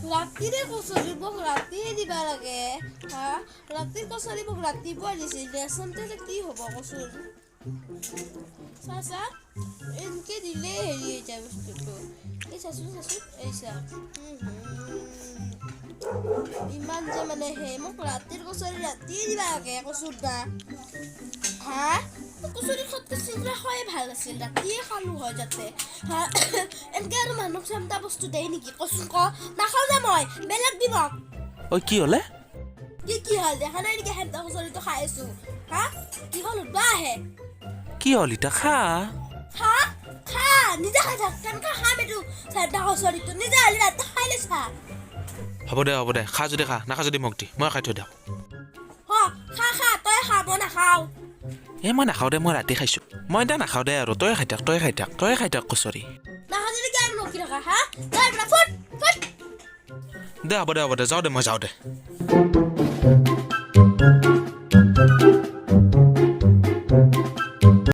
ৰাতিৰে কচৰি মোক ৰাতিয়ে দিবা লাগে হা ৰাতিৰ কচৰি মোক ৰাতিপুৱা দিছিল দেচোনতে কি হ'ব কচোন চা এনেকে দিলে হেৰি হৈ যায় বস্তুটো এই চাচোন এই চা ইমান যে মানে হে মোক ৰাতিৰ কচৰি ৰাতিয়ে দিবা লাগে কচোন না হা কচৰি খতকে চিন্তা হয় ভাল আছিল ৰাতিয়ে খালো হয় যাতে হা এনেকে আৰু মানুহক চামটা বস্তু দেই নেকি কচোন ক নাখাও যে মই বেলেগ দিব ঐ কি হ'লে কি হ'ল দেখা নাই নেকি হেঁতা কচৰিটো খাই আছো হা কি হ'ল উঠবা আহে কি হ'ল ইতা খা খা নিজে খাই থাক কেনেকৈ খাম এইটো হেঁতা কচৰিটো নিজে আলি ৰাতি খাই লৈছা হ'ব দে খা যদি খা নাখা যদি মোক দি মই খাই থৈ দিওঁ খা তই খা মই নাখাওঁ মই নাখাওঁ দে মই ৰাতি খাইছোঁ মই এতিয়া নাখাওঁ দে আৰু তই খাই থাক কচৰি নাখা যদি কি আৰু নকি থকা হা তই ফুট দে হ'ব দে যাওঁ দে মই যাওঁ দে